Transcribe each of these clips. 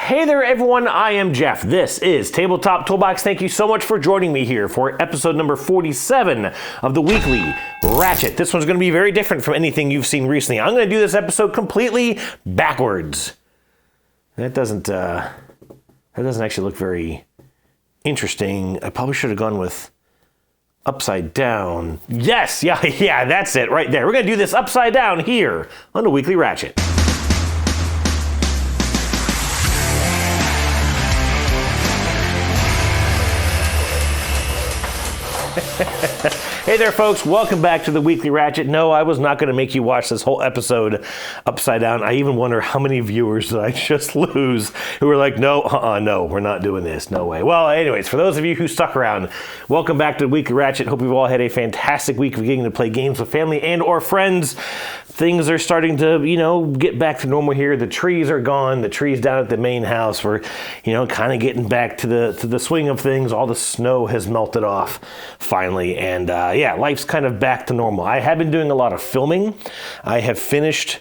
Hey there, everyone. I am Jeff. This is Tabletop Toolbox. Thank you so much for joining me here for episode number 47 of the Weekly Ratchet. This one's going to be very different from anything you've seen recently. I'm going to do this episode completely backwards. That doesn't actually look very interesting. I probably should have gone with upside down. Yes, yeah, that's it right there. We're going to do this upside down here on the Weekly Ratchet. Hey there, folks. Welcome back to the Weekly Ratchet. No, I was not going to make you watch this whole episode upside down. I even wonder how many viewers did I just lose who were like, no, we're not doing this. No way. Well, anyways, for those of you who stuck around, welcome back to the Weekly Ratchet. Hope you've all had a fantastic week of getting to play games with family and or friends. Things are starting to, get back to normal here. The trees are gone. The trees down at the main house. We're, kind of getting back to the swing of things. All the snow has melted off finally. And life's kind of back to normal. I have been doing a lot of filming. I have finished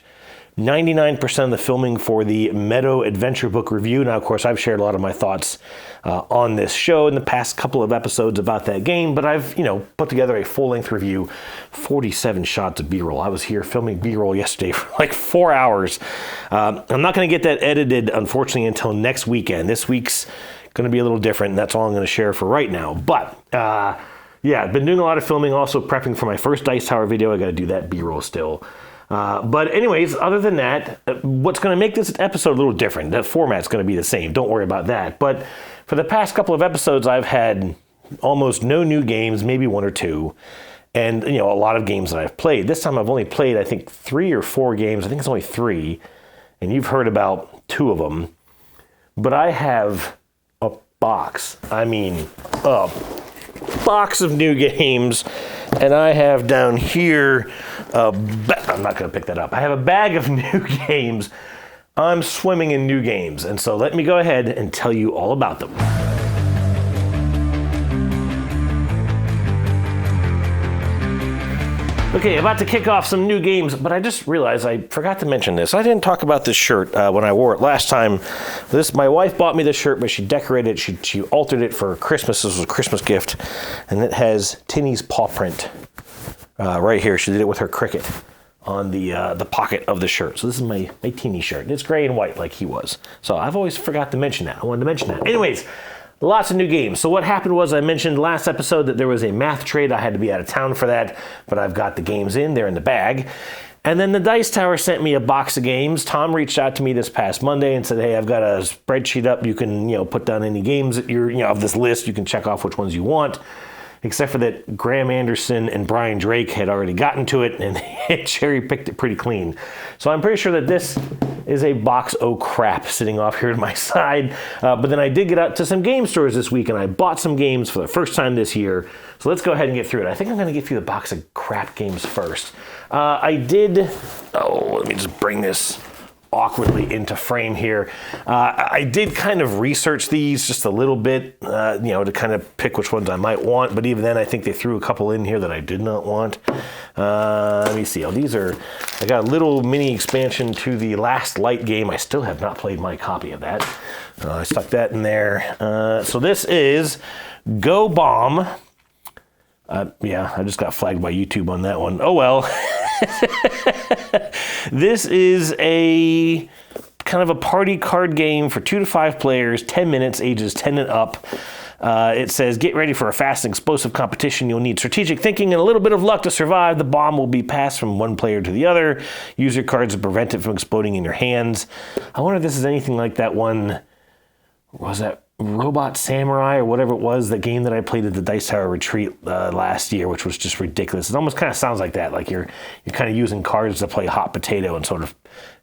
99% of the filming for the Meadow Adventure Book Review. Now, of course, I've shared a lot of my thoughts on this show in the past couple of episodes about that game, but I've, put together a full-length review, 47 shots of B-roll. I was here filming B-roll yesterday for like 4 hours. I'm not going to get that edited, unfortunately, until next weekend. This week's going to be a little different, and that's all I'm going to share for right now. But, I've been doing a lot of filming, also prepping for my first Dice Tower video. I got to do that B-roll still. But anyways, other than that, what's going to make this episode a little different? The format's going to be the same. Don't worry about that. But for the past couple of episodes, I've had almost no new games, maybe one or two. And, a lot of games that I've played. This time I've only played, I think, 3 or 4 games. I think it's only 3. And you've heard about 2 of them. But I have a box. I mean, a box of new games. And I have down here, I'm not going to pick that up. I have a bag of new games. I'm swimming in new games. And so let me go ahead and tell you all about them. Okay, about to kick off some new games, but I just realized I forgot to mention this. I didn't talk about this shirt when I wore it last time. My wife bought me this shirt, but she decorated it. She altered it for Christmas. This was a Christmas gift, and it has Tinny's paw print right here. She did it with her Cricket on the pocket of the shirt. So this is my Tinny shirt. It's gray and white like he was. So I've always forgot to mention that. I wanted to mention that. Anyways, lots of new games. So what happened was I mentioned last episode that there was a math trade. I had to be out of town for that, but I've got the games in. They're in the bag. And then the Dice Tower sent me a box of games. Tom reached out to me this past Monday and said, hey, I've got a spreadsheet up. You can, put down any games that you're, of this list. You can check off which ones you want. Except for that Graham Anderson and Brian Drake had already gotten to it and they cherry-picked it pretty clean. So I'm pretty sure that this is a box of crap sitting off here to my side. But then I did get out to some game stores this week and I bought some games for the first time this year. So let's go ahead and get through it. I think I'm going to get through the box of crap games first. Let me just bring this awkwardly into frame here. I did kind of research these just a little bit, to kind of pick which ones I might want. But even then, I think they threw a couple in here that I did not want. Let me see. I got a little mini expansion to the Last Light game. I still have not played my copy of that. I stuck that in there. So this is Go Bomb. I just got flagged by YouTube on that one. Oh well. This is a kind of a party card game for 2 to 5 players, 10 minutes, ages 10 and up. It says, get ready for a fast and explosive competition. You'll need strategic thinking and a little bit of luck to survive. The bomb will be passed from one player to the other. Use your cards to prevent it from exploding in your hands. I wonder if this is anything like that one. Was that Robot Samurai or whatever it was, the game that I played at the Dice Tower Retreat last year, which was just ridiculous. It almost kind of sounds like that, like you're kind of using cards to play hot potato and sort of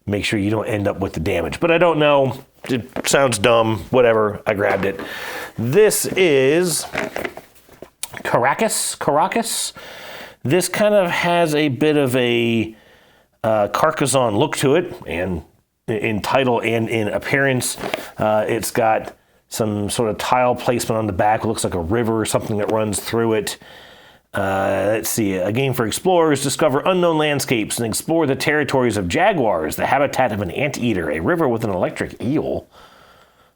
make sure you don't end up with the damage. But I don't know. It sounds dumb. Whatever. I grabbed it. This is Caracas. This kind of has a bit of a Carcassonne look to it, and in title and in appearance. It's got some sort of tile placement on the back. It looks like a river or something that runs through it. Let's see, a game for explorers. Discover unknown landscapes and explore the territories of jaguars, the habitat of an anteater, a river with an electric eel.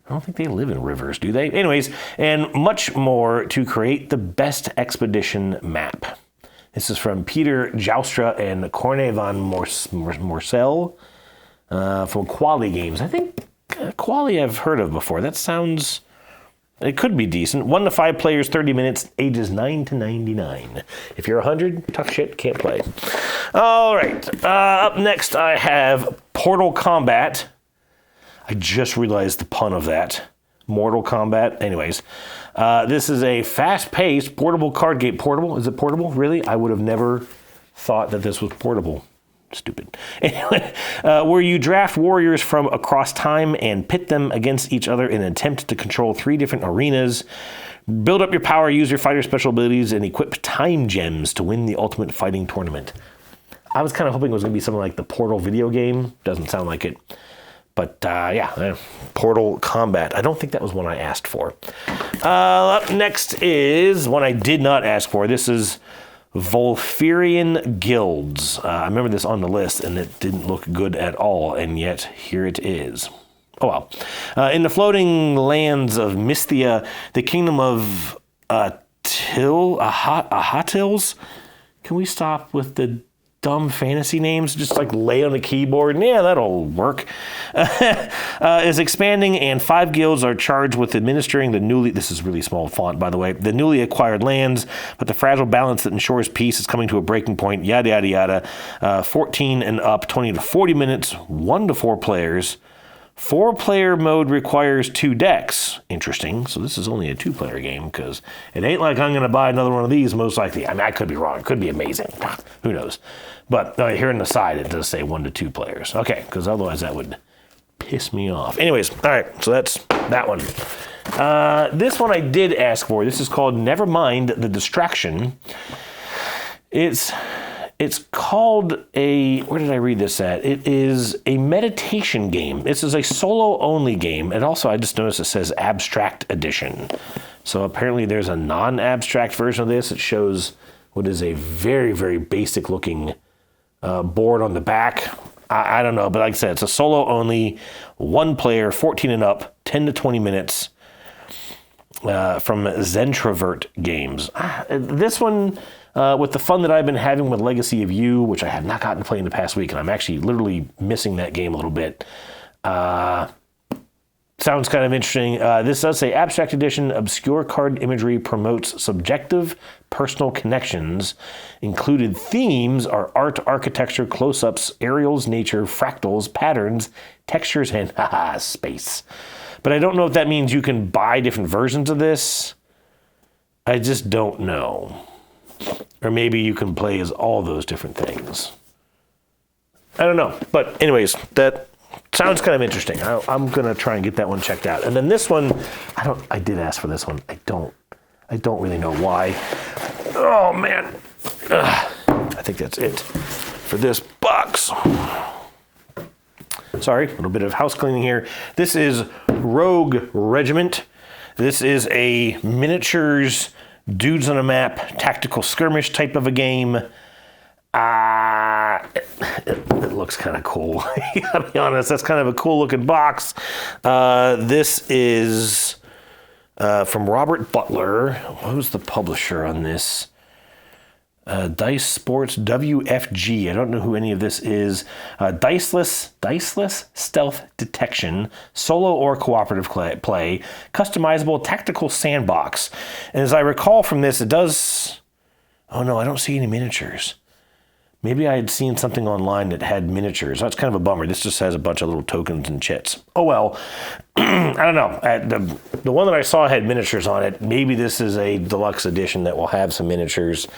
I don't think they live in rivers, do they? Anyways, and much more to create the best expedition map. This is from Peter Joustra and Corne van Morcel from Quali Games. I think Quali I've heard of before. That sounds... It could be decent. 1 to 5 players, 30 minutes, ages 9 to 99. If you're 100, tough shit, can't play. All right. Up next, I have Portal Combat. I just realized the pun of that. Mortal Kombat. Anyways, this is a fast-paced portable card game. Portable? Is it portable? Really? I would have never thought that this was portable. Stupid. Anyway, where you draft warriors from across time and pit them against each other in an attempt to control 3 different arenas. Build up your power, use your fighter special abilities, and equip time gems to win the ultimate fighting tournament. I was kind of hoping it was going to be something like the Portal video game. Doesn't sound like it. But yeah, Portal Combat. I don't think that was one I asked for. Up next is one I did not ask for. This is Volfirian Guilds. I remember this on the list, and it didn't look good at all, and yet here it is. Oh well. In the floating lands of Mysthia, the kingdom of Ahatils. Can we stop with the dumb fantasy names? Just like lay on the keyboard, and yeah, that'll work. Is expanding, and 5 guilds are charged with administering the newly, this is really small font by the way, the newly acquired lands, but the fragile balance that ensures peace is coming to a breaking point, yada yada yada. 14 and up, 20 to 40 minutes, 1 to 4 players. 4-player mode requires 2 decks. Interesting. So this is only a 2-player game, because it ain't like I'm going to buy another one of these, most likely. I mean, I could be wrong. It could be amazing. Who knows? But here on the side, it does say 1 to 2 players. Okay, because otherwise that would piss me off. Anyways, all right, so that's that one. This one I did ask for. This is called Nevermind the Distraction. It's called a, where did I read this at? It is a meditation game. This is a solo-only game. And also, I just noticed it says Abstract Edition. So apparently there's a non-abstract version of this. It shows what is a very, very basic-looking board on the back. I don't know, but like I said, it's a solo-only, 1 player, 14 and up, 10 to 20 minutes from Zentrovert Games. This one... with the fun that I've been having with Legacy of You, which I have not gotten to play in the past week, and I'm actually literally missing that game a little bit. Sounds kind of interesting. This does say Abstract Edition, obscure card imagery promotes subjective personal connections. Included themes are art, architecture, close-ups, aerials, nature, fractals, patterns, textures, and space. But I don't know if that means you can buy different versions of this. I just don't know. Or maybe you can play as all those different things. I don't know. But anyways, that sounds kind of interesting. I'm going to try and get that one checked out. And then this one, I did ask for this one. I don't really know why. Oh, man. I think that's it for this box. Sorry, a little bit of house cleaning here. This is Rogue Regiment. This is a miniatures... dudes on a map, tactical skirmish type of a game. It looks kind of cool. I gotta be honest, that's kind of a cool looking box. This is from Robert Butler. Who's the publisher on this? Dice Sports WFG. I don't know who any of this is. Diceless stealth detection, solo or cooperative play, customizable tactical sandbox. And as I recall from this, it does... Oh no, I don't see any miniatures. Maybe I had seen something online that had miniatures. That's kind of a bummer. This just has a bunch of little tokens and chits. Oh well. I don't know. The one that I saw had miniatures on it. Maybe this is a deluxe edition that will have some miniatures.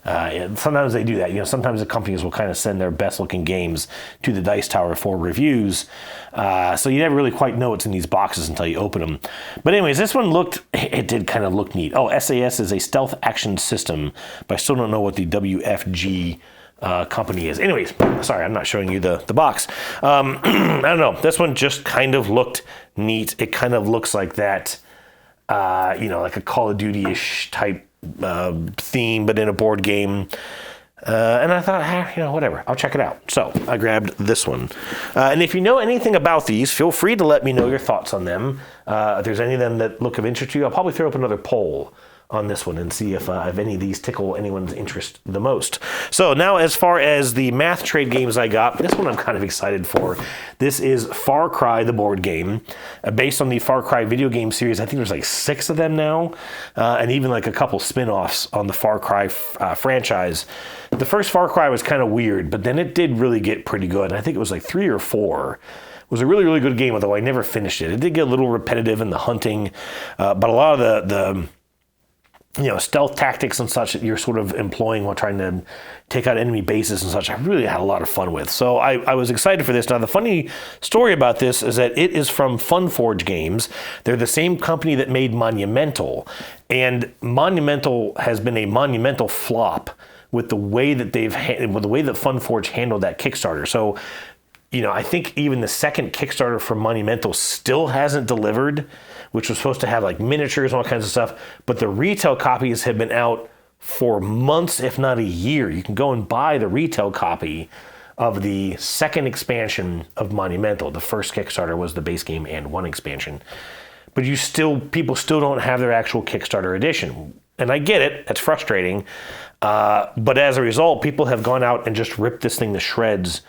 Sometimes they do that. Sometimes the companies will kind of send their best looking games to the Dice Tower for reviews. So you never really quite know what's in these boxes until you open them. But anyways, this one did kind of look neat. Oh, SAS is a stealth action system, but I still don't know what the WFG company is. Anyways, sorry, I'm not showing you the box. I don't know. This one just kind of looked neat. It kind of looks like that, like a Call of Duty-ish type theme, but in a board game. And I thought, whatever, I'll check it out. So I grabbed this one. And if you know anything about these, feel free to let me know your thoughts on them. If there's any of them that look of interest to you, I'll probably throw up another poll on this one and see if any of these tickle anyone's interest the most. So now, as far as the math trade games I got, this one I'm kind of excited for. This is Far Cry, the board game, based on the Far Cry video game series. I think there's like 6 of them now, and even like a couple spin-offs on the Far Cry franchise. The first Far Cry was kind of weird, but then it did really get pretty good. I think it was like 3 or 4. It was a really, really good game, although I never finished it. It did get a little repetitive in the hunting, but a lot of the stealth tactics and such that you're sort of employing while trying to take out enemy bases and such, I really had a lot of fun with. So I was excited for this. Now, the funny story about this is that it is from Funforge Games. They're the same company that made Monumental. And Monumental has been a monumental flop with the way that Funforge handled that Kickstarter. So, I think even the second Kickstarter for Monumental still hasn't delivered, which was supposed to have like miniatures and all kinds of stuff. But the retail copies have been out for months, if not a year. You can go and buy the retail copy of the second expansion of Monumental. The first Kickstarter was the base game and one expansion. But people still don't have their actual Kickstarter edition. And I get it, it's frustrating. But as a result, people have gone out and just ripped this thing to shreds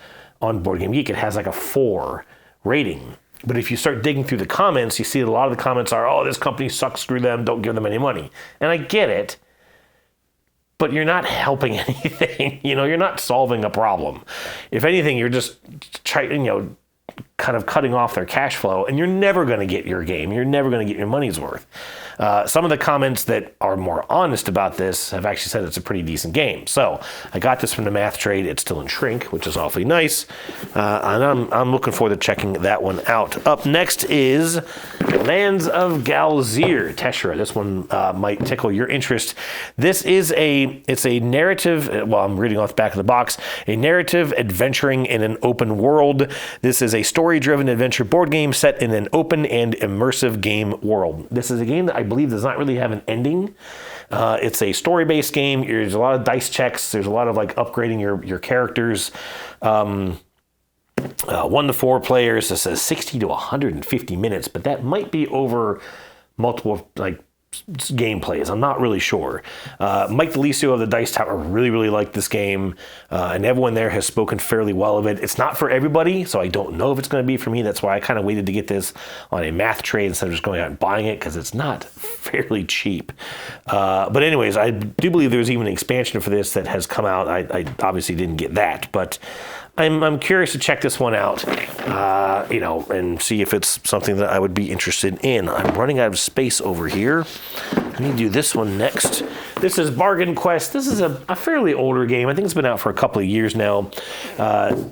on Board Game Geek. It has like a 4 rating. But if you start digging through the comments, you see that a lot of the comments are, oh, this company sucks, screw them, don't give them any money. And I get it, but you're not helping anything. You're not solving a problem. If anything, you're just trying, kind of cutting off their cash flow, and you're never going to get your game. You're never going to get your money's worth. Some of the comments that are more honest about this have actually said it's a pretty decent game. So I got this from the math trade. It's still in shrink, which is awfully nice. And I'm looking forward to checking that one out. Up next is Lands of Galzir. Teshra, this one might tickle your interest. This is it's a narrative, well, I'm reading off the back of the box, a narrative adventuring in an open world. This is a story-driven adventure board game set in an open and immersive game world. This is a game that I believe does not really have an ending. It's a story-based game. There's a lot of dice checks. There's a lot of like upgrading your characters. 1 to 4 players. This says 60 to 150 minutes, but that might be over multiple gameplays. I'm not really sure. Mike DeLisio of the Dice Tower really liked this game, and everyone there has spoken fairly well of it. It's not for everybody, so I don't know if it's going to be for me. That's why I kind of waited to get this on a math trade instead of just going out and buying it, because it's not fairly cheap. But anyways, I do believe there's even an expansion for this that has come out. I obviously didn't get that, but I'm curious to check this one out, and see if it's something that I would be interested in. I'm running out of space over here. I need to do this one next. This is Bargain Quest. This is a fairly older game. I think it's been out for a couple of years now.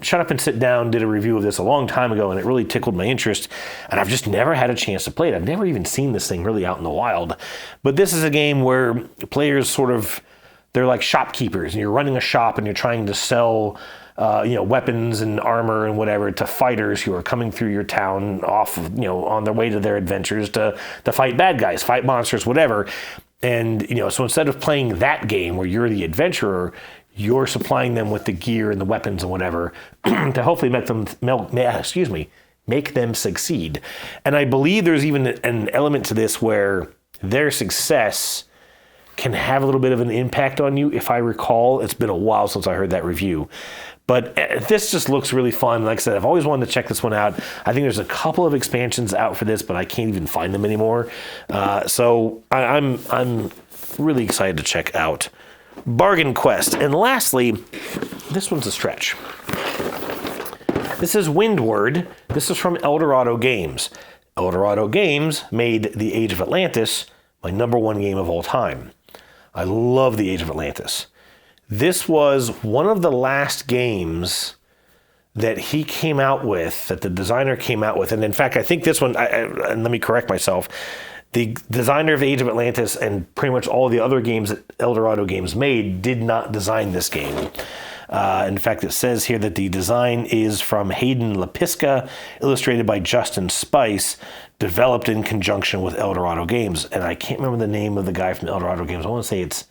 Shut Up and Sit Down did a review of this a long time ago, and it really tickled my interest, and I've just never had a chance to play it. I've never even seen this thing really out in the wild. But this is a game where players they're like shopkeepers, and you're running a shop, and you're trying to sell weapons and armor and whatever to fighters who are coming through your town on their way to their adventures to fight bad guys, fight monsters, whatever. And, so instead of playing that game where you're the adventurer, you're supplying them with the gear and the weapons and whatever to hopefully make them succeed. And I believe there's even an element to this where their success can have a little bit of an impact on you. If I recall, it's been a while since I heard that review. But this just looks really fun. Like I said, I've always wanted to check this one out. I think there's a couple of expansions out for this, but I can't even find them anymore. So I'm really excited to check out Bargain Quest. And lastly, this one's a stretch. This is Windward. This is from Eldorado Games. Eldorado Games made The Age of Atlantis my #1 game of all time. I love The Age of Atlantis. This was one of the last games that he came out with, that the designer came out with. And in fact, I think this one, and let me correct myself, the designer of Age of Atlantis and pretty much all the other games that Eldorado Games made did not design this game. In fact, it says here that the design is from Hayden Lepiska, illustrated by Justin Spice, developed in conjunction with Eldorado Games. And I can't remember the name of the guy from Eldorado Games. I want to say it's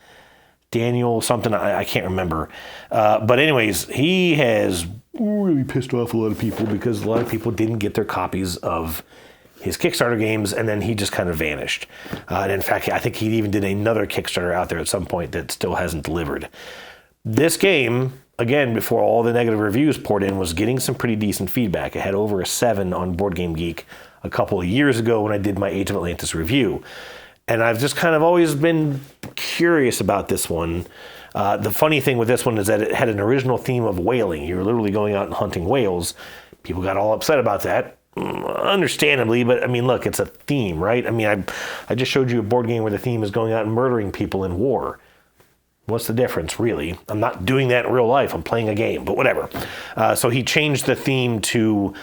Daniel something, I can't remember. But anyways, he has really pissed off a lot of people because a lot of people didn't get their copies of his Kickstarter games, and then he just kind of vanished. And in fact, I think he even did another Kickstarter out there at some point that still hasn't delivered. This game, again, before all the negative reviews poured in, was getting some pretty decent feedback. It had over a 7 on Board Game Geek a couple of years ago when I did my Age of Atlantis review. And I've just kind of always been curious about this one. The funny thing with this one is that it had an original theme of whaling. You were literally going out and hunting whales. People got all upset about that, understandably, but I mean, look, it's a theme, right? I mean, I just showed you a board game where the theme is going out and murdering people in war. What's the difference, really? I'm not doing that in real life. I'm playing a game, but whatever. So he changed the theme to,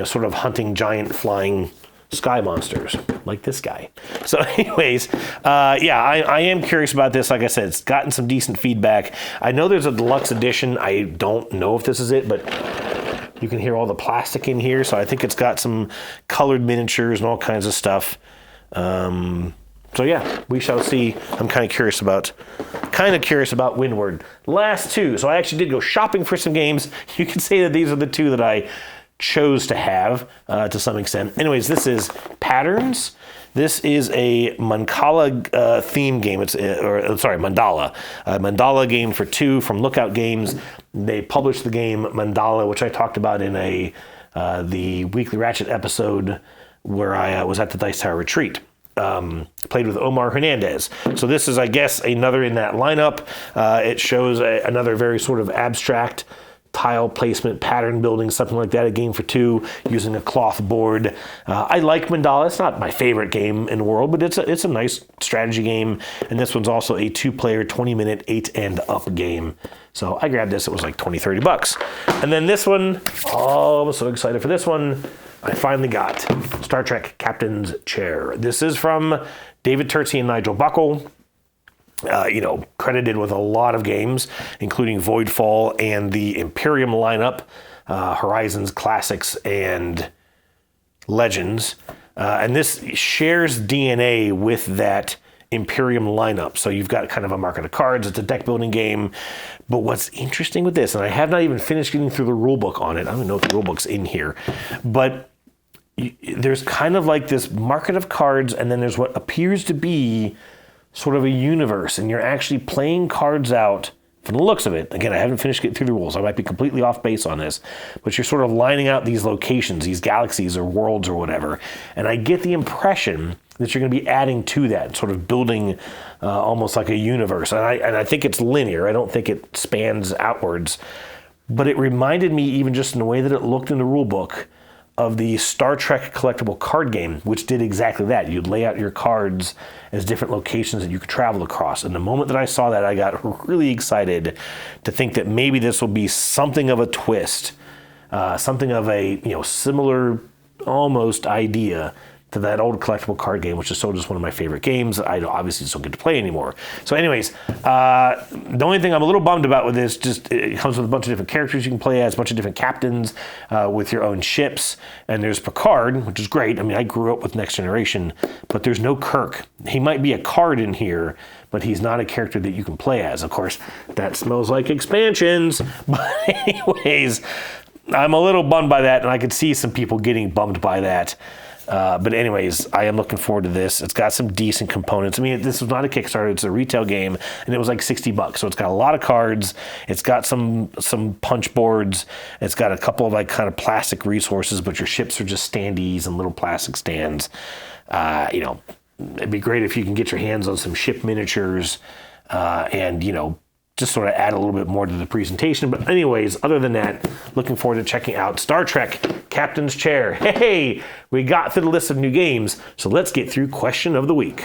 sort of hunting giant flying sky monsters like this guy. So anyways, I am curious about this. Like I said, it's gotten some decent feedback. I know there's a deluxe edition. I don't know if this is it, but you can hear all the plastic in here. So I think it's got some colored miniatures and all kinds of stuff. So yeah, we shall see. I'm kind of curious about Windward. Last two. So I actually did go shopping for some games. You can say that these are the two that I chose to have to some extent. Anyways, this is Patterns. This is a Mancala theme game. Mandala. Mandala game for 2 from Lookout Games. They published the game Mandala, which I talked about in the Weekly Ratchet episode where I was at the Dice Tower Retreat. Played with Omar Hernandez. So this is, I guess, another in that lineup. It shows another very sort of abstract tile placement, pattern building, something like that, a game for 2 using a cloth board. I like Mandala. It's not my favorite game in the world, but it's a nice strategy game. And this one's also a 2-player, 20-minute, 8 and up game. So I grabbed this. It was like $20-$30. And then this one, I was so excited for this one. I finally got Star Trek Captain's Chair. This is from David Turtsey and Nigel Buckle. Credited with a lot of games, including Voidfall and the Imperium lineup, Horizons, Classics, and Legends. And this shares DNA with that Imperium lineup. So you've got kind of a market of cards. It's a deck building game. But what's interesting with this, and I have not even finished getting through the rule book on it. I don't even know if the rule book's in here. But there's kind of like this market of cards, and then there's what appears to be sort of a universe, and you're actually playing cards out from the looks of it. Again, I haven't finished getting through the rules. I might be completely off base on this, but you're sort of lining out these locations, these galaxies or worlds or whatever, and I get the impression that you're going to be adding to that, sort of building almost like a universe. And I think it's linear. I don't think it spans outwards, but it reminded me, even just in the way that it looked in the rule book, of the Star Trek collectible card game, which did exactly that. You'd lay out your cards as different locations that you could travel across. And the moment that I saw that, I got really excited to think that maybe this will be something of a twist, something of a similar almost idea to that old collectible card game, which is still just one of my favorite games that I obviously just don't get to play anymore. So anyways, the only thing I'm a little bummed about with this, just it comes with a bunch of different characters you can play as, a bunch of different captains with your own ships, and there's Picard, which is great. I mean, I grew up with Next Generation, but there's no Kirk. He might be a card in here, but he's not a character that you can play as. Of course, that smells like expansions. But anyways, I'm a little bummed by that, and I could see some people getting bummed by that. But anyways, I am looking forward to this. It's got some decent components. I mean, this was not a Kickstarter. It's a retail game, and it was like $60. So it's got a lot of cards. It's got some punch boards. It's got a couple of like kind of plastic resources, but your ships are just standees and little plastic stands. It'd be great if you can get your hands on some ship miniatures and just sort of add a little bit more to the presentation. But anyways, other than that, looking forward to checking out Star Trek Captain's Chair. Hey, we got through the list of new games, so let's get through Question of the Week.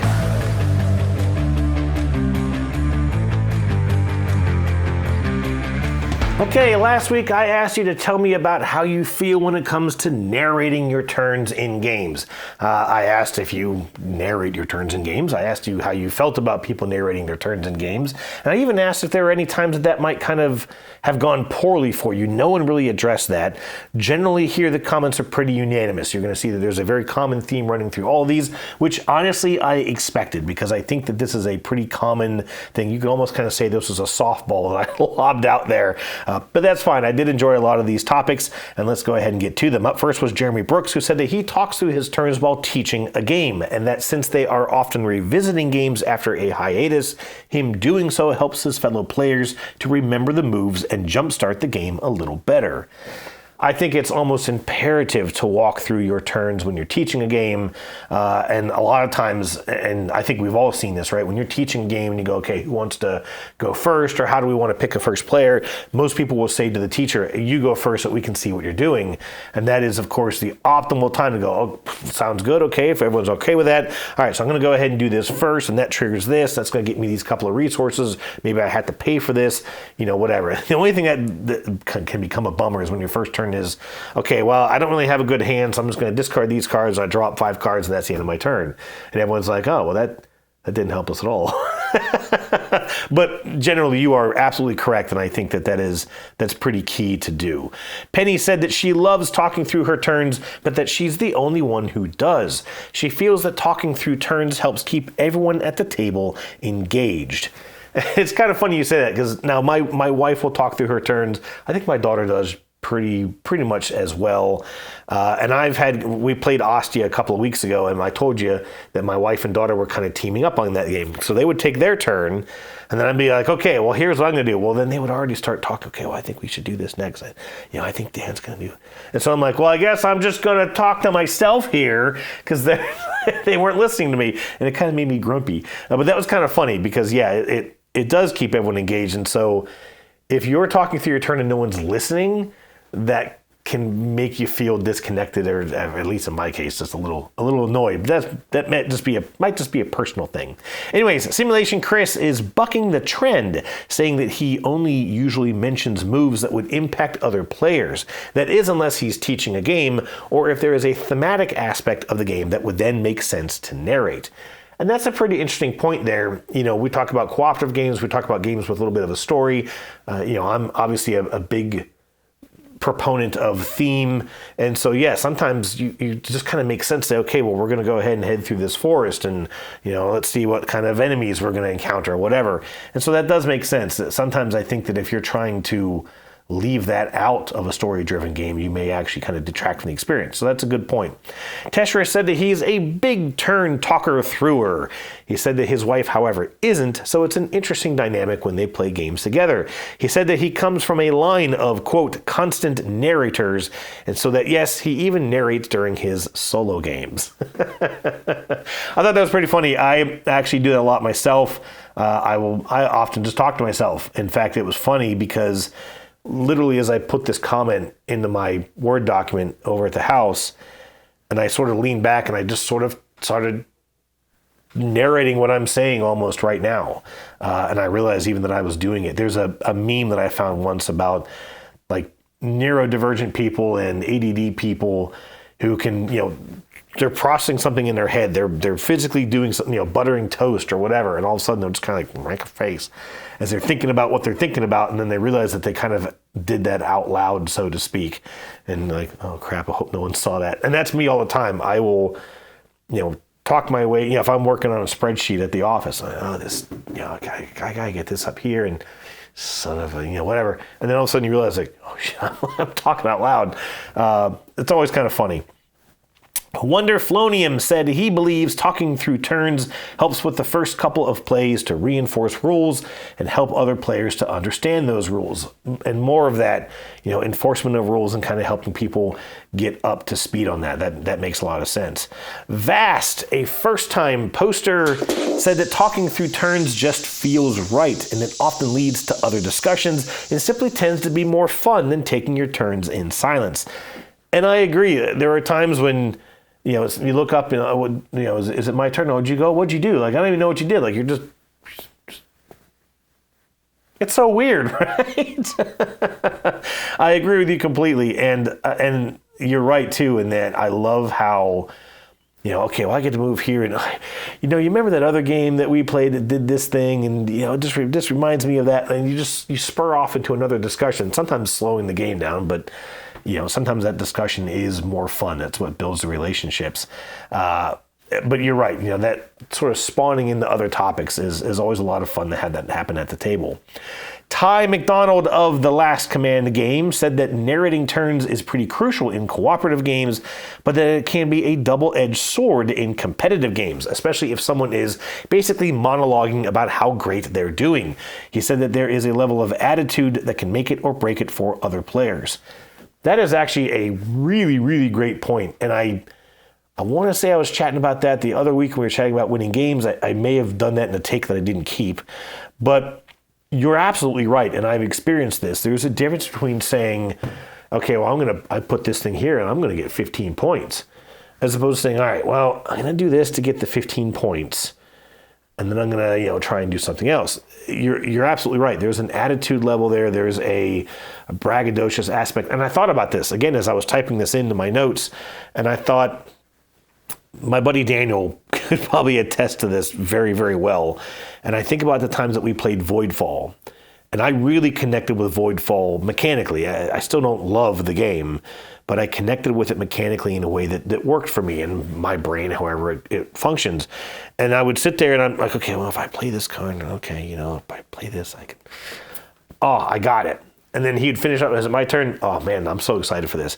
Okay, last week I asked you to tell me about how you feel when it comes to narrating your turns in games. I asked if you narrate your turns in games. I asked you how you felt about people narrating their turns in games. And I even asked if there were any times that might kind of have gone poorly for you. No one really addressed that. Generally here the comments are pretty unanimous. You're going to see that there's a very common theme running through all of these, which honestly I expected because I think that this is a pretty common thing. You could almost kind of say this was a softball that I lobbed out there. But that's fine. I did enjoy a lot of these topics, and let's go ahead and get to them. Up first was Jeremy Brooks, who said that he talks through his turns while teaching a game, and that since they are often revisiting games after a hiatus, him doing so helps his fellow players to remember the moves and jumpstart the game a little better. I think it's almost imperative to walk through your turns when you're teaching a game. And a lot of times, and I think we've all seen this, right? When you're teaching a game and you go, okay, who wants to go first? Or how do we want to pick a first player? Most people will say to the teacher, you go first so we can see what you're doing. And that is, of course, the optimal time to go, oh, sounds good. Okay, if everyone's okay with that. All right, so I'm going to go ahead and do this first. And that triggers this. That's going to get me these couple of resources. Maybe I had to pay for this, whatever. The only thing that can become a bummer is when your first turn is, okay, well, I don't really have a good hand, so I'm just going to discard these cards. I draw up 5 cards, and that's the end of my turn. And everyone's like, oh, well, that didn't help us at all. But generally, you are absolutely correct, and I think that's pretty key to do. Penny said that she loves talking through her turns, but that she's the only one who does. She feels that talking through turns helps keep everyone at the table engaged. It's kind of funny you say that, because now my wife will talk through her turns. I think my daughter does pretty much as well. And we played Ostia a couple of weeks ago, and I told you that my wife and daughter were kind of teaming up on that game. So they would take their turn, and then I'd be like, okay, well, here's what I'm going to do. Well, then they would already start talking, okay, well, I think we should do this next. I think Dan's going to do it. And so I'm like, well, I guess I'm just going to talk to myself here, because they weren't listening to me, and it kind of made me grumpy. But that was kind of funny, because, yeah, it does keep everyone engaged. And so if you're talking through your turn and no one's listening, that can make you feel disconnected, or at least in my case, just a little annoyed. That might just be a personal thing. Anyways, Simulation Chris is bucking the trend, saying that he only usually mentions moves that would impact other players. That is, unless he's teaching a game, or if there is a thematic aspect of the game that would then make sense to narrate. And that's a pretty interesting point there. We talk about cooperative games, we talk about games with a little bit of a story. I'm obviously a big proponent of theme, and so sometimes you just kind of make sense to say, okay, well, we're going to go ahead and head through this forest, and let's see what kind of enemies we're going to encounter or whatever. And so that does make sense. Sometimes I think that if you're trying to leave that out of a story-driven game, you may actually kind of detract from the experience. So that's a good point. Teshra said that he's a big turn talker-througher. He said that his wife, however, isn't, so it's an interesting dynamic when they play games together. He said that he comes from a line of, quote, constant narrators, and so that, yes, he even narrates during his solo games. I thought that was pretty funny. I actually do that a lot myself. I often just talk to myself. In fact, it was funny because literally as I put this comment into my Word document over at the house, and I sort of leaned back and I just sort of started narrating what I'm saying almost right now. And I realized even that I was doing it. There's a meme that I found once about like neurodivergent people and ADD people who can, they're processing something in their head. They're physically doing something, buttering toast or whatever, and all of a sudden they're just kind of like make a face as they're thinking about what they're thinking about, and then they realize that they kind of did that out loud, so to speak, and like, oh crap, I hope no one saw that. And that's me all the time. I will, talk my way. If I'm working on a spreadsheet at the office, I gotta get this up here, and son of a, whatever. And then all of a sudden you realize like, oh shit, I'm talking out loud. It's always kind of funny. Wonderflonium said he believes talking through turns helps with the first couple of plays to reinforce rules and help other players to understand those rules. And more of that, enforcement of rules and kind of helping people get up to speed on that. That makes a lot of sense. Vast, a first-time poster, said that talking through turns just feels right, and it often leads to other discussions and simply tends to be more fun than taking your turns in silence. And I agree. There are times when you look up, is it my turn? What'd you go? What'd you do? Like, I don't even know what you did. Like, you're just It's so weird, right? I agree with you completely, and you're right too in that I love how, okay, well I get to move here, and you remember that other game that we played that did this thing, and it just reminds me of that, and you spur off into another discussion, sometimes slowing the game down, but sometimes that discussion is more fun. That's what builds the relationships. But you're right. That sort of spawning into other topics is always a lot of fun to have that happen at the table. Ty McDonald of The Last Command game said that narrating turns is pretty crucial in cooperative games, but that it can be a double-edged sword in competitive games, especially if someone is basically monologuing about how great they're doing. He said that there is a level of attitude that can make it or break it for other players. That is actually a really, really great point, and I want to say I was chatting about that the other week when we were chatting about winning games. I may have done that in a take that I didn't keep. But you're absolutely right, and I've experienced this. There's a difference between saying, okay, well, I put this thing here, and I'm going to get 15 points, as opposed to saying, all right, well, I'm going to do this to get the 15 points, and then I'm going to try and do something else. You're absolutely right. There's an attitude level there. There's a braggadocious aspect. And I thought about this, again, as I was typing this into my notes, and I thought, my buddy Daniel could probably attest to this very, very well. And I think about the times that we played Voidfall. And I really connected with Voidfall mechanically. I still don't love the game, but I connected with it mechanically in a way that worked for me and my brain, however it functions. And I would sit there and I'm like, okay, well, if I play this card, okay, if I play this, I can... Oh, I got it. And then he'd finish up. Is it my turn? Oh, man, I'm so excited for this.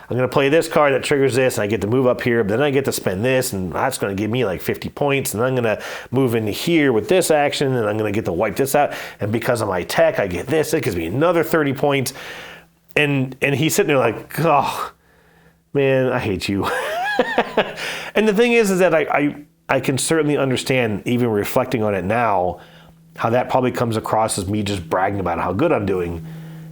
I'm going to play this card that triggers this, and I get to move up here, but then I get to spend this, and that's going to give me like 50 points, and then I'm going to move into here with this action, and I'm going to get to wipe this out, and because of my tech, I get this. It gives me another 30 points, and he's sitting there like, oh, man, I hate you. And the thing is that I can certainly understand, even reflecting on it now, how that probably comes across as me just bragging about how good I'm doing.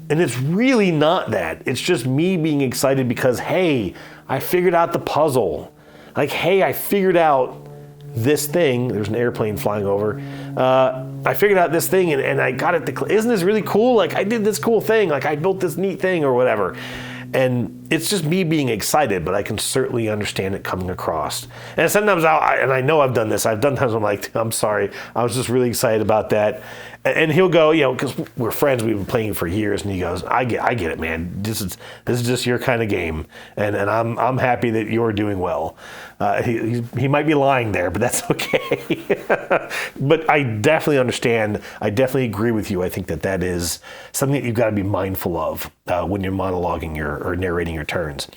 And it's really not that. It's just me being excited because, hey, I figured out the puzzle. Like, hey, I figured out this thing. There's an airplane flying over. I figured out this thing and I got it. Isn't this really cool? Like, I did this cool thing. Like, I built this neat thing or whatever. And it's just me being excited, but I can certainly understand it coming across. And sometimes and I know I've done this. I've done times I'm like, I'm sorry. I was just really excited about that. And he'll go, because we're friends, we've been playing for years, and he goes, I get it, man. This is just your kind of game, and I'm happy that you're doing well. He might be lying there, but that's okay. But I definitely understand. I definitely agree with you. I think that is something that you've got to be mindful of when you're monologuing or narrating your turns.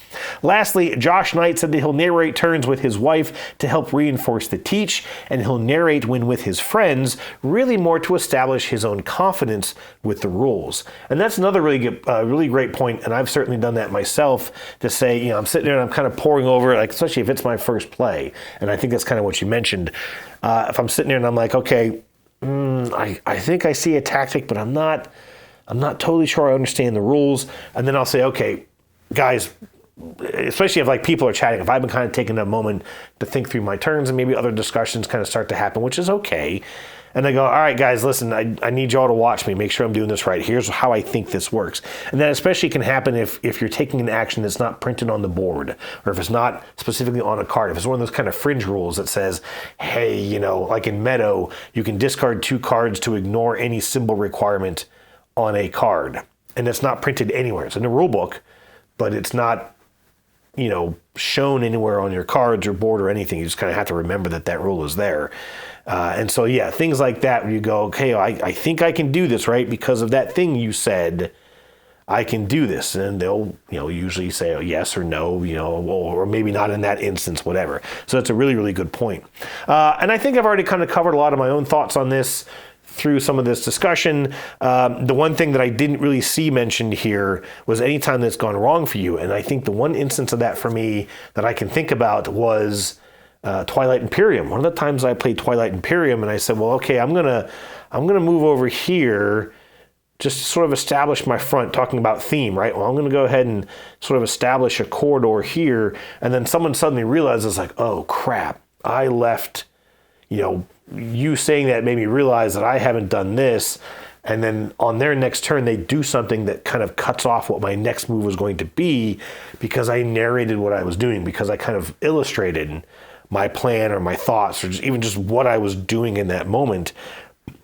Lastly, Josh Knight said that he'll narrate turns with his wife to help reinforce the teach, and he'll narrate when with his friends, really more to establish his own confidence with the rules. And that's another really great point, and I've certainly done that myself, to say, I'm sitting there and I'm kind of poring over, like, especially if it's my first play, and I think that's kind of what you mentioned. If I'm sitting there and I'm like, okay, I think I see a tactic, but I'm not totally sure I understand the rules, and then I'll say, okay, guys, especially if like people are chatting, if I've been kind of taking a moment to think through my turns and maybe other discussions kind of start to happen, which is okay. And I go, all right, guys, listen, I need y'all to watch me, make sure I'm doing this right. Here's how I think this works. And that especially can happen if you're taking an action that's not printed on the board, or if it's not specifically on a card. If it's one of those kind of fringe rules that says, hey, like in Meadow, you can discard 2 cards to ignore any symbol requirement on a card. And it's not printed anywhere. It's in the rule book, but it's not shown anywhere on your cards or board or anything. You just kind of have to remember that rule is there. And so, yeah, things like that where you go, okay, I think I can do this, right? Because of that thing you said, I can do this. And they'll, usually say yes or no, or maybe not in that instance, whatever. So that's a really, really good point. And I think I've already kind of covered a lot of my own thoughts on this through some of this discussion. The one thing that I didn't really see mentioned here was any time that's gone wrong for you. And I think the one instance of that for me that I can think about was Twilight Imperium. One of the times I played Twilight Imperium, and I said, well, okay, I'm gonna move over here just to sort of establish my front, talking about theme, right? Well, I'm gonna go ahead and sort of establish a corridor here, and then someone suddenly realizes, like, oh crap, I left, you saying that made me realize that I haven't done this. And then on their next turn, they do something that kind of cuts off what my next move was going to be, because I narrated what I was doing, because I kind of illustrated my plan or my thoughts, or even just what I was doing in that moment,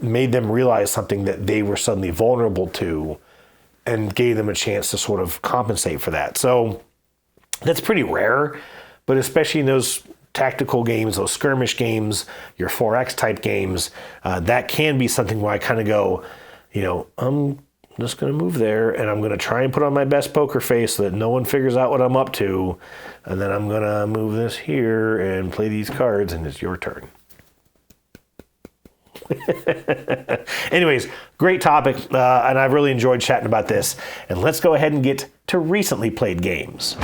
made them realize something that they were suddenly vulnerable to, and gave them a chance to sort of compensate for that. So that's pretty rare, but especially in those tactical games, those skirmish games, your 4X type games, that can be something where I kind of go, I'm just going to move there, and I'm going to try and put on my best poker face so that no one figures out what I'm up to, and then I'm going to move this here and play these cards, and it's your turn. Anyways, great topic, and I've really enjoyed chatting about this. And let's go ahead and get to recently played games.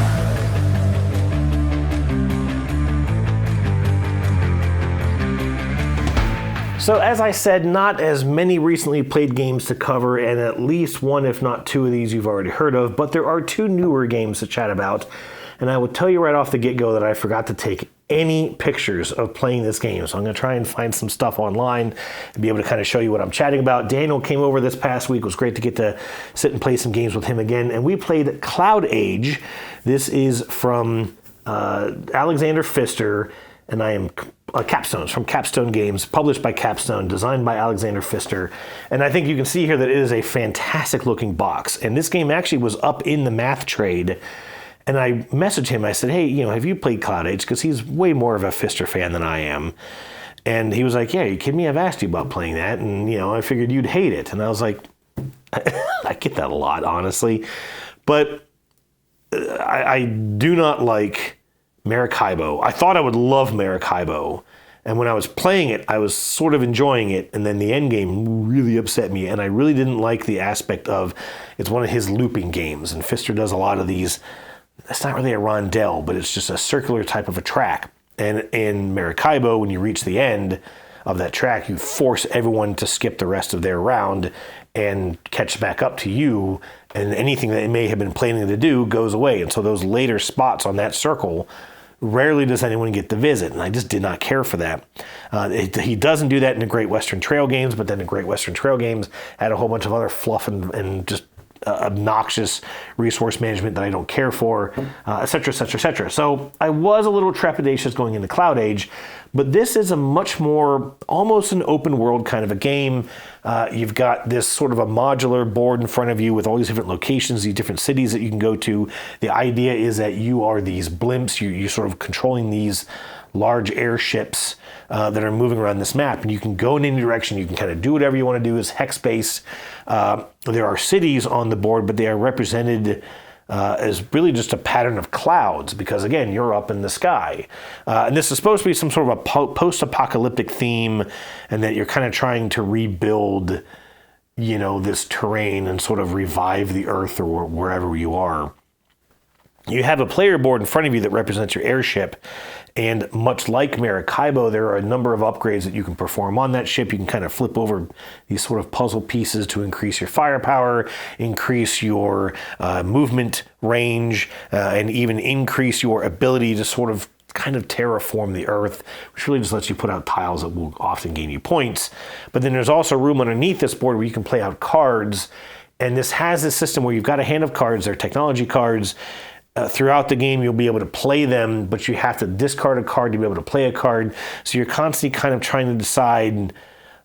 So as I said, not as many recently played games to cover, and at least one, if not two of these you've already heard of, but there are two newer games to chat about. And I will tell you right off the get-go that I forgot to take any pictures of playing this game. So I'm going to try and find some stuff online and be able to kind of show you what I'm chatting about. Daniel came over this past week. It was great to get to sit and play some games with him again. And we played Cloud Age. This is from Alexander Pfister, and I am Capstone, from Capstone Games, published by Capstone, designed by Alexander Pfister. And I think you can see here that it is a fantastic looking box. And this game actually was up in the math trade. And I messaged him, I said, hey, have you played Cloud Age? Because he's way more of a Pfister fan than I am. And he was like, yeah, you kidding me? I've asked you about playing that. And, I figured you'd hate it. And I was like, I get that a lot, honestly. But I do not like Maracaibo. I thought I would love Maracaibo. And when I was playing it, I was sort of enjoying it. And then the end game really upset me. And I really didn't like the aspect of, it's one of his looping games. And Pfister does a lot of these. It's not really a rondel, but it's just a circular type of a track. And in Maracaibo, when you reach the end of that track, you force everyone to skip the rest of their round and catch back up to you. And anything that they may have been planning to do goes away. And so those later spots on that circle, rarely does anyone get to visit. And I just did not care for that. He doesn't do that in the Great Western Trail games, but then the Great Western Trail games had a whole bunch of other fluff and just obnoxious resource management that I don't care for, et cetera, et cetera, et cetera. So I was a little trepidatious going into Cloud Age, but this is a much more, almost an open world kind of a game. You've got this sort of a modular board in front of you with all these different locations, these different cities that you can go to. The idea is that you are these blimps, you're sort of controlling these large airships that are moving around this map, and you can go in any direction. You can kind of do whatever you want to do. It's hex-based. There are cities on the board, but they are represented as really just a pattern of clouds, because again, you're up in the sky. And this is supposed to be some sort of a post-apocalyptic theme, and that you're kind of trying to rebuild, this terrain and sort of revive the Earth or wherever you are. You have a player board in front of you that represents your airship. And much like Maracaibo, there are a number of upgrades that you can perform on that ship. You can kind of flip over these sort of puzzle pieces to increase your firepower, increase your movement range, and even increase your ability to sort of kind of terraform the Earth, which really just lets you put out tiles that will often gain you points. But then there's also room underneath this board where you can play out cards. And this has this system where you've got a hand of cards. They're technology cards. Throughout the game, you'll be able to play them, but you have to discard a card to be able to play a card. So you're constantly kind of trying to decide,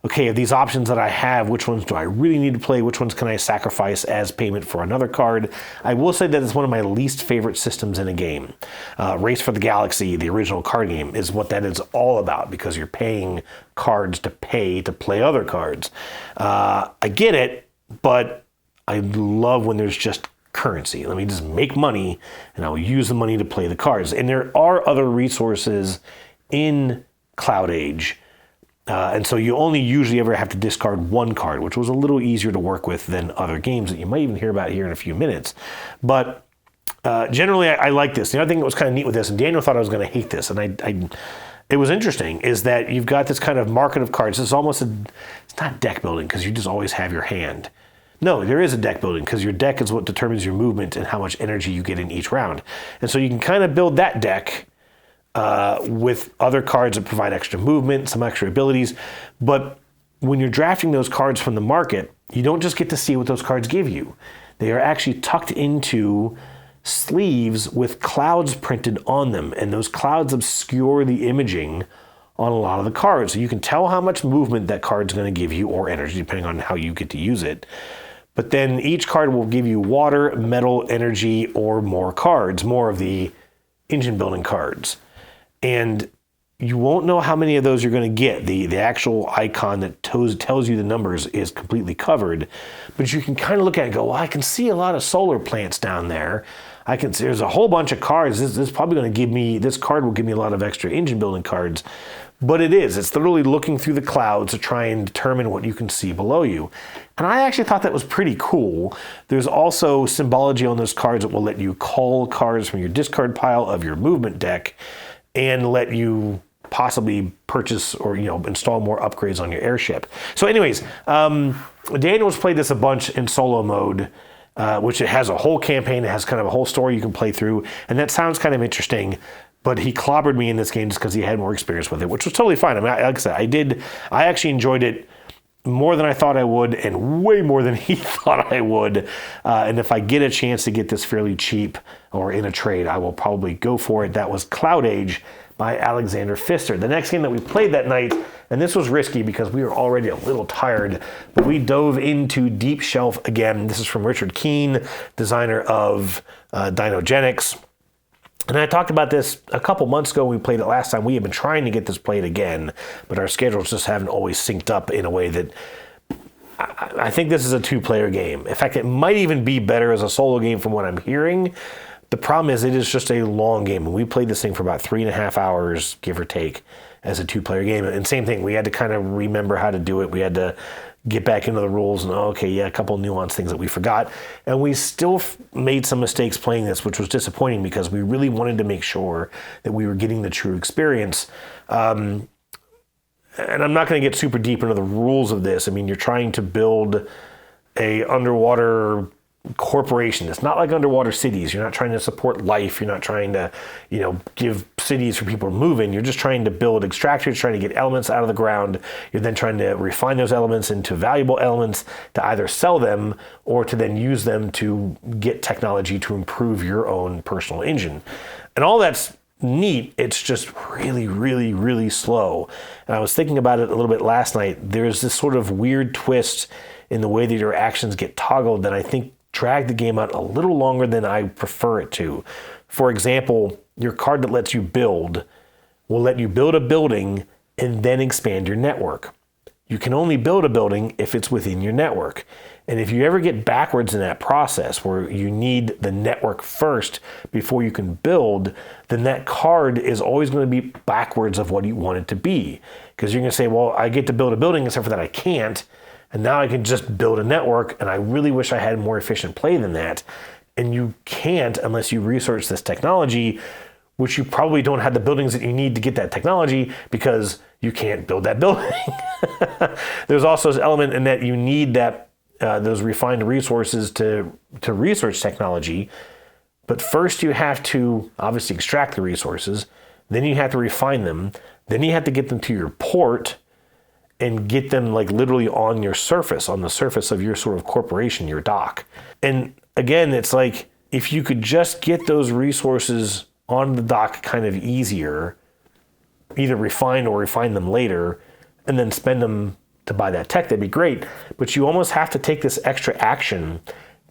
okay, of these options that I have, which ones do I really need to play? Which ones can I sacrifice as payment for another card? I will say that it's one of my least favorite systems in a game. Race for the Galaxy, the original card game, is what that is all about, because you're paying cards to pay to play other cards. I get it, but I love when there's just currency. Let me just make money, and I'll use the money to play the cards. And there are other resources in Cloud Age, and so you only usually ever have to discard one card, which was a little easier to work with than other games that you might even hear about here in a few minutes. But generally, I like this. The other thing that was kind of neat with this, and Daniel thought I was going to hate this, and it was interesting, is that you've got this kind of market of cards. It's almost it's not deck building, because you just always have your hand. No, there is a deck building, because your deck is what determines your movement and how much energy you get in each round. And so you can kind of build that deck with other cards that provide extra movement, some extra abilities. But when you're drafting those cards from the market, you don't just get to see what those cards give you. They are actually tucked into sleeves with clouds printed on them, and those clouds obscure the imaging on a lot of the cards. So you can tell how much movement that card's going to give you, or energy, depending on how you get to use it. But then each card will give you water, metal, energy, or more cards, more of the engine building cards. And you won't know how many of those you're going to get. The actual icon that tells you the numbers is completely covered. But you can kind of look at it and go, well, I can see a lot of solar plants down there. I can see there's a whole bunch of cards. This is probably going to give me, this card will give me a lot of extra engine building cards. But it's literally looking through the clouds to try and determine what you can see below you. And I actually thought that was pretty cool. There's also symbology on those cards that will let you call cards from your discard pile of your movement deck and let you possibly purchase or install more upgrades on your airship. So anyways, Daniel's played this a bunch in solo mode, which it has a whole campaign. It has kind of a whole story you can play through, and that sounds kind of interesting. But he clobbered me in this game just because he had more experience with it, which was totally fine. I mean, like I said, I actually enjoyed it more than I thought I would, and way more than he thought I would. And if I get a chance to get this fairly cheap or in a trade, I will probably go for it. That was Cloud Age by Alexander Pfister. The next game that we played that night, and this was risky because we were already a little tired, but we dove into Deep Shelf again. This is from Richard Keene, designer of Dinogenics. And I talked about this a couple months ago when we played it last time. We have been trying to get this played again, but our schedules just haven't always synced up in a way that I think this is a two-player game. In fact, it might even be better as a solo game from what I'm hearing. The problem is it is just a long game. And we played this thing for about 3.5 hours, give or take, as a two-player game. And same thing, we had to kind of remember how to do it. We had to get back into the rules and, a couple nuanced things that we forgot. And we still made some mistakes playing this, which was disappointing because we really wanted to make sure that we were getting the true experience. And I'm not going to get super deep into the rules of this. I mean, you're trying to build a underwater corporation. It's not like underwater cities. You're not trying to support life. You're not trying to, give cities for people to move in. You're just trying to build extractors, trying to get elements out of the ground. You're then trying to refine those elements into valuable elements to either sell them or to then use them to get technology to improve your own personal engine. And all that's neat. It's just really, really, really slow. And I was thinking about it a little bit last night. There's this sort of weird twist in the way that your actions get toggled that I think drag the game out a little longer than I prefer it to. For example, your card that lets you build will let you build a building and then expand your network. You can only build a building if it's within your network. And if you ever get backwards in that process where you need the network first before you can build, then that card is always going to be backwards of what you want it to be. Because you're going to say, well, I get to build a building, except for that I can't. And now I can just build a network, and I really wish I had more efficient play than that. And you can't unless you research this technology, which you probably don't have the buildings that you need to get that technology because you can't build that building. There's also this element in that you need that those refined resources to research technology. But first you have to obviously extract the resources, then you have to refine them, then you have to get them to your port and get them like literally on your surface, on the surface of your sort of corporation, your dock. And again, it's like if you could just get those resources on the dock kind of easier, either refine or refine them later, and then spend them to buy that tech, that'd be great. But you almost have to take this extra action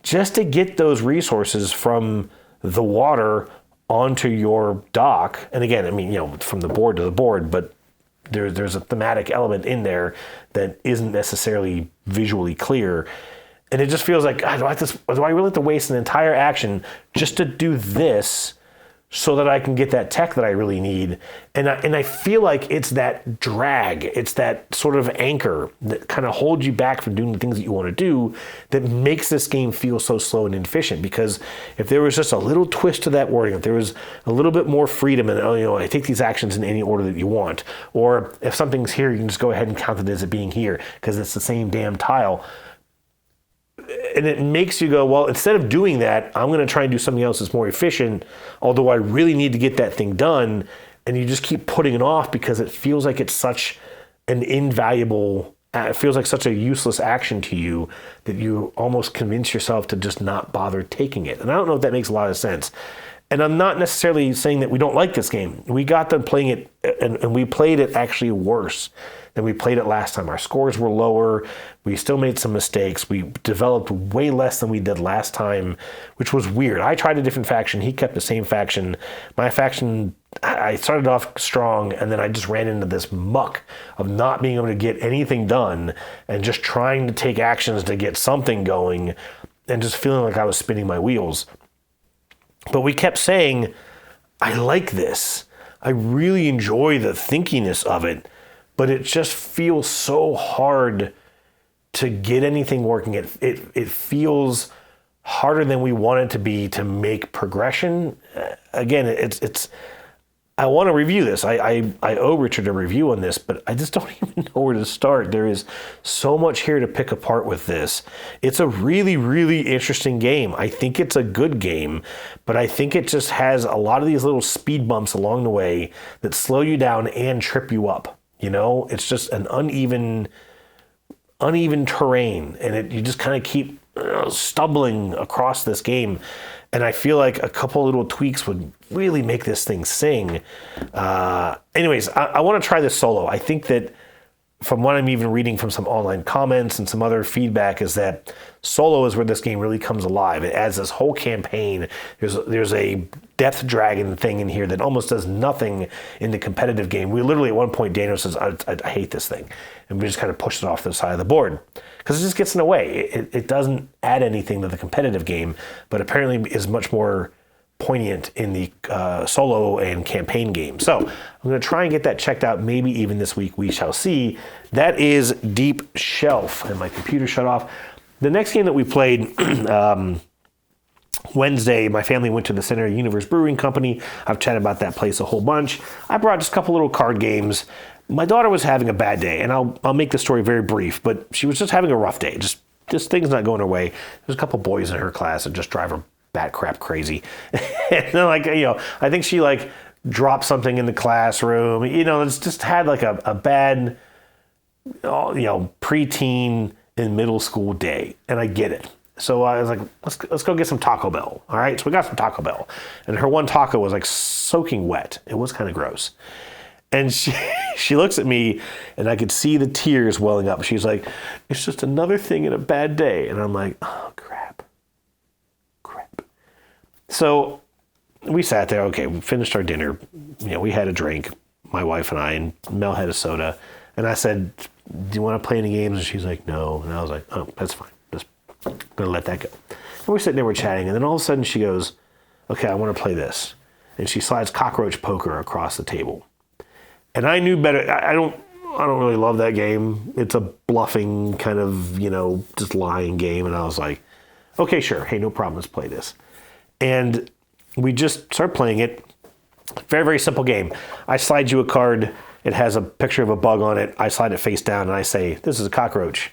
just to get those resources from the water onto your dock. And again, I mean, from the board to the board, but there's a thematic element in there that isn't necessarily visually clear. And it just feels like, God, do I really have to waste an entire action just to do this so that I can get that tech that I really need? And I feel like it's that drag, it's that sort of anchor that kind of holds you back from doing the things that you want to do that makes this game feel so slow and inefficient. Because if there was just a little twist to that wording, if there was a little bit more freedom and, I take these actions in any order that you want, or if something's here, you can just go ahead and count it as it being here because it's the same damn tile. And it makes you go, well, instead of doing that, I'm going to try and do something else that's more efficient, although I really need to get that thing done. And you just keep putting it off because it feels like it's such an invaluable it feels like such a useless action to you that you almost convince yourself to just not bother taking it. And I don't know if that makes a lot of sense. And I'm not necessarily saying that we don't like this game. We got done playing it, and we played it actually worse than we played it last time. Our scores were lower. We still made some mistakes. We developed way less than we did last time, which was weird. I tried a different faction. He kept the same faction. My faction, I started off strong, and then I just ran into this muck of not being able to get anything done and just trying to take actions to get something going and just feeling like I was spinning my wheels. But we kept saying, I like this. I really enjoy the thinkiness of it, but it just feels so hard to get anything working. It feels harder than we want it to be to make progression. Again, it's. I want to review this. I owe Richard a review on this, but I just don't even know where to start. There is so much here to pick apart with this. It's a really, really interesting game. I think it's a good game, but I think it just has a lot of these little speed bumps along the way that slow you down and trip you up. You know, it's just an uneven terrain, and you just kind of keep stumbling across this game. And I feel like a couple little tweaks would really make this thing sing. Anyways, I want to try this solo. I think that from what I'm even reading from some online comments and some other feedback is that solo is where this game really comes alive. It adds this whole campaign. There's a death dragon thing in here that almost does nothing in the competitive game. We literally at one point, Daniel says, I hate this thing. And we just kind of push it off to the side of the board. Because it just gets in the way. It doesn't add anything to the competitive game, but apparently is much more poignant in the solo and campaign game. So I'm going to try and get that checked out, maybe even this week. We shall see. That is Deep Shelf, and my computer shut off. The next game that we played Wednesday, my family went to the Center Universe Brewing Company. I've chatted about that place a whole bunch. I brought just a couple little card games. My daughter was having a bad day, and I'll make the story very brief, but she was just having a rough day. Just things not going her way. There's a couple boys in her class that just drive her bat crap crazy. And then, I think she dropped something in the classroom. It's just had a bad, preteen and middle school day, and I get it. So I was like, let's go get some Taco Bell. All right, so we got some Taco Bell, and her one taco was soaking wet. It was kind of gross. And she looks at me, and I could see the tears welling up. She's like, it's just another thing in a bad day. And I'm like, oh, crap. So we sat there. Okay, we finished our dinner. We had a drink, my wife and I, and Mel had a soda. And I said, do you want to play any games? And she's like, no. And I was like, oh, that's fine. Just going to let that go. And we're sitting there, we're chatting. And then all of a sudden she goes, okay, I want to play this. And she slides cockroach poker across the table. And I knew better. I don't really love that game. It's a bluffing kind of, just lying game. And I was like, okay, sure. Hey, no problem. Let's play this. And we just started playing it. Very, very simple game. I slide you a card. It has a picture of a bug on it. I slide it face down and I say, this is a cockroach.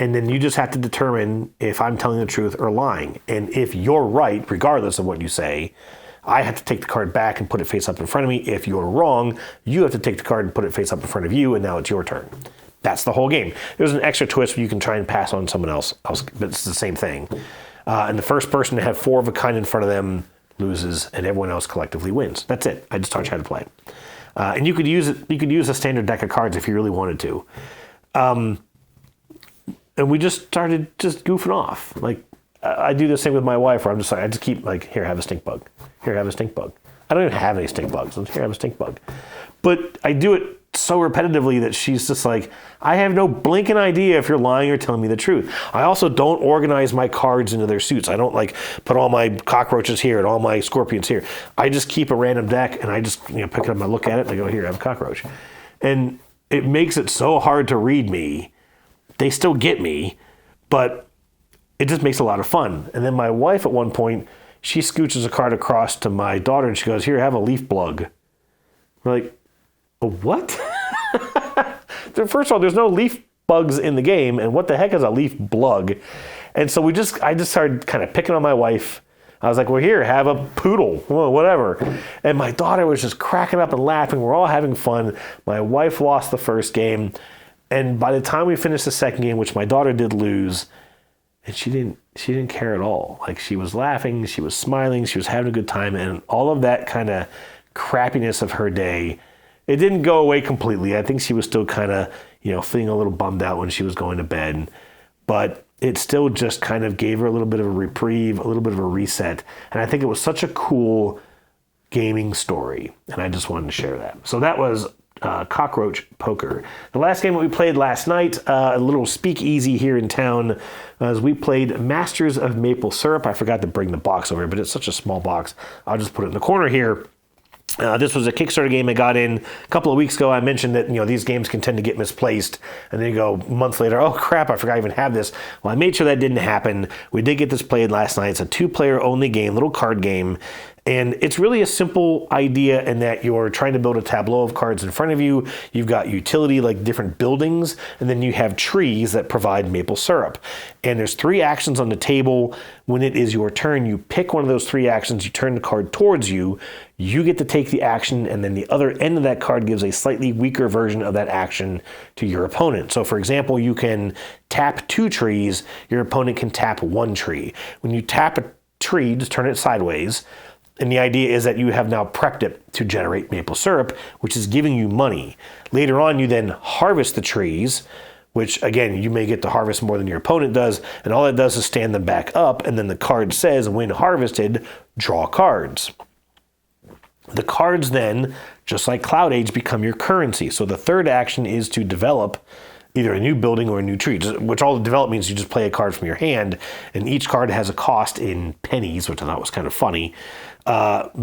And then you just have to determine if I'm telling the truth or lying. And if you're right, regardless of what you say, I have to take the card back and put it face up in front of me. If you're wrong, you have to take the card and put it face up in front of you, and now it's your turn. That's the whole game. There's an extra twist where you can try and pass on someone else, but it's the same thing. And the first person to have four of a kind in front of them loses, and everyone else collectively wins. That's it. I just taught you how to play it. And you could use it. You could use a standard deck of cards if you really wanted to. And we just started goofing off. I do this thing with my wife where I'm just I just keep here, have a stink bug. Here, have a stink bug. I don't even have any stink bugs. Here, have a stink bug. But I do it so repetitively that she's just like, I have no blinking idea if you're lying or telling me the truth. I also don't organize my cards into their suits. I don't put all my cockroaches here and all my scorpions here. I just keep a random deck and I just pick it up and I look at it and I go, here, have a cockroach. And it makes it so hard to read me. They still get me, but it just makes it a lot of fun. And then my wife at one point, she scooches a card across to my daughter and she goes, here, have a leaf blug. We're like, a what? First of all, there's no leaf bugs in the game, and what the heck is a leaf blug? And so I just started kind of picking on my wife. I was like, well, here, have a poodle, well, whatever. And my daughter was just cracking up and laughing. We're all having fun. My wife lost the first game. And by the time we finished the second game, which my daughter did lose, and she didn't care at all. Like, she was laughing, she was smiling, she was having a good time, and all of that kind of crappiness of her day, it didn't go away completely. I think she was still kind of, feeling a little bummed out when she was going to bed, but it still just kind of gave her a little bit of a reprieve, a little bit of a reset. And I think it was such a cool gaming story, and I just wanted to share that. So that was Cockroach Poker. The last game that we played last night, a little speakeasy here in town, as we played Masters of Maple Syrup. I forgot to bring the box over, but it's such a small box. I'll just put it in the corner here. This was a Kickstarter game I got in a couple of weeks ago. I mentioned that, these games can tend to get misplaced, and then you go months later, oh crap, I forgot I even have this. Well, I made sure that didn't happen. We did get this played last night. It's a 2-player only game, little card game. And it's really a simple idea in that you're trying to build a tableau of cards in front of you. You've got utility like different buildings, and then you have trees that provide maple syrup. And there's 3 actions on the table. When it is your turn, you pick one of those 3 actions, you turn the card towards you, you get to take the action, and then the other end of that card gives a slightly weaker version of that action to your opponent. So for example, you can tap 2 trees, your opponent can tap 1 tree. When you tap a tree, just turn it sideways, and the idea is that you have now prepped it to generate maple syrup, which is giving you money. Later on, you then harvest the trees, which again, you may get to harvest more than your opponent does, and all it does is stand them back up, and then the card says, when harvested, draw cards. The cards then, just like Cloud Age, become your currency. So the third action is to develop either a new building or a new tree, which all the develop means you just play a card from your hand, and each card has a cost in pennies, which I thought was kind of funny,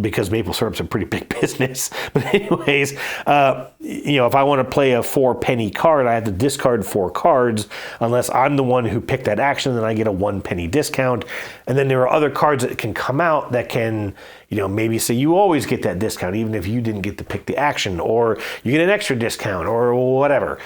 because maple syrup's a pretty big business. But anyways, if I want to play a 4-penny card, I have to discard 4 cards unless I'm the one who picked that action, then I get a 1-penny discount. And then there are other cards that can come out that can, maybe say you always get that discount even if you didn't get to pick the action, or you get an extra discount or whatever.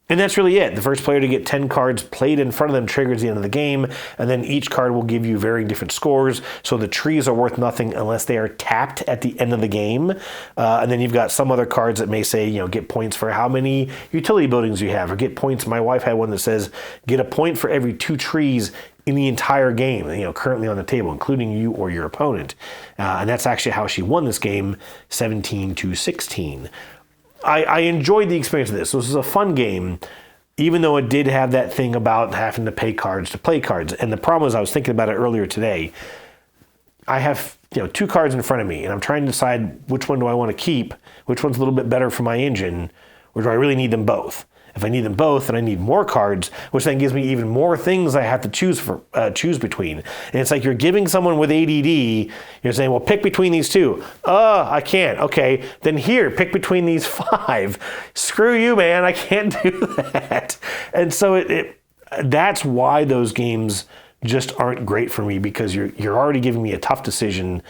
And that's really it. The first player to get 10 cards played in front of them triggers the end of the game, and then each card will give you varying different scores. So the trees are worth nothing unless they are tapped at the end of the game. And then you've got some other cards that may say, get points for how many utility buildings you have, or get points. My wife had one that says, get a point for every 2 trees in the entire game, currently on the table, including you or your opponent. And that's actually how she won this game, 17-16. I enjoyed the experience of this. This was a fun game, even though it did have that thing about having to pay cards to play cards. And the problem is, I was thinking about it earlier today. I have 2 cards in front of me, and I'm trying to decide which one do I want to keep, which one's a little bit better for my engine, or do I really need them both? If I need them both, then I need more cards, which then gives me even more things I have to choose between. And it's like you're giving someone with ADD, you're saying, well, pick between these 2. I can't. Okay, then here, pick between these 5. Screw you, man, I can't do that. And so that's why those games just aren't great for me, because you're already giving me a tough decision.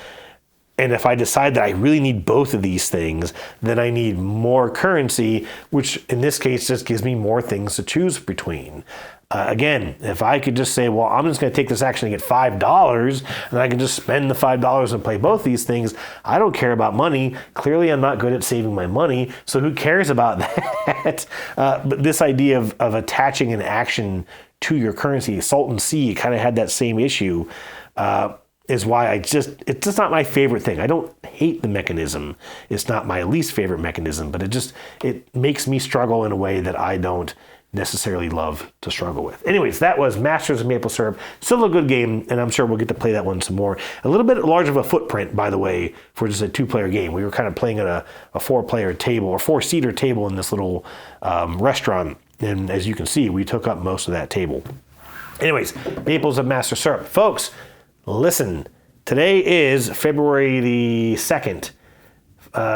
And if I decide that I really need both of these things, then I need more currency, which in this case just gives me more things to choose between. Again, if I could just say, well, I'm just going to take this action and get $5, and I can just spend the $5 and play both these things, I don't care about money. Clearly, I'm not good at saving my money, so who cares about that? But this idea of attaching an action to your currency, Salton Sea kind of had that same issue. Is why it's just not my favorite thing. I don't hate the mechanism. It's not my least favorite mechanism, but it makes me struggle in a way that I don't necessarily love to struggle with. Anyways, that was Masters of Maple Syrup. Still a good game, and I'm sure we'll get to play that one some more. A little bit large of a footprint, by the way, for just a 2-player game. We were kind of playing at a 4-player table, or 4-seater table in this little restaurant, and as you can see, we took up most of that table. Anyways, Maples of Master Syrup. Folks, listen, today is February the 2nd.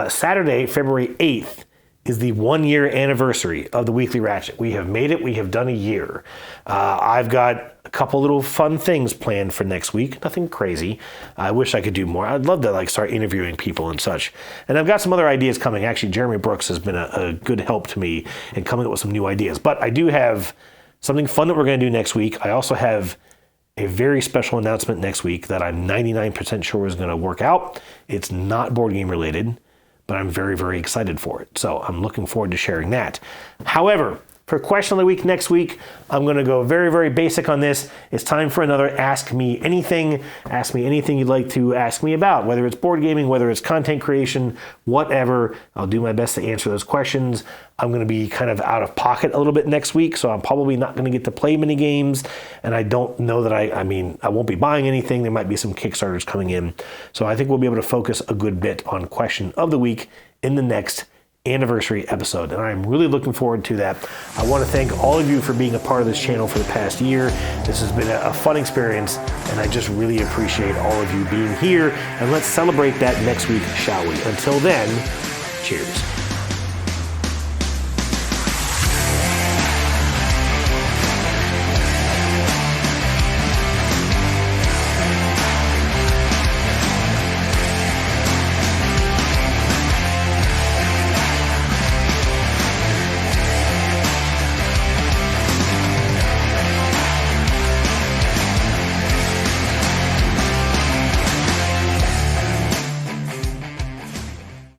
Saturday, February 8th, is the 1-year anniversary of the Weekly Ratchet. We have made it. We have done a year. I've got a couple little fun things planned for next week. Nothing crazy. I wish I could do more. I'd love to start interviewing people and such. And I've got some other ideas coming. Actually, Jeremy Brooks has been a good help to me in coming up with some new ideas. But I do have something fun that we're going to do next week. I also have a very special announcement next week that I'm 99% sure is going to work out. It's not board game related, but I'm very, very excited for it. So I'm looking forward to sharing that. However, for question of the week next week, I'm going to go very, very basic on this. It's time for another Ask Me Anything. Ask me anything you'd like to ask me about, whether it's board gaming, whether it's content creation, whatever. I'll do my best to answer those questions. I'm going to be kind of out of pocket a little bit next week, so I'm probably not going to get to play many games, and I don't know that I won't be buying anything. There might be some Kickstarters coming in. So I think we'll be able to focus a good bit on question of the week in the next anniversary episode, and I'm really looking forward to that. I want to thank all of you for being a part of this channel for the past year. This has been a fun experience, and I just really appreciate all of you being here, and let's celebrate that next week, shall we? Until then, cheers.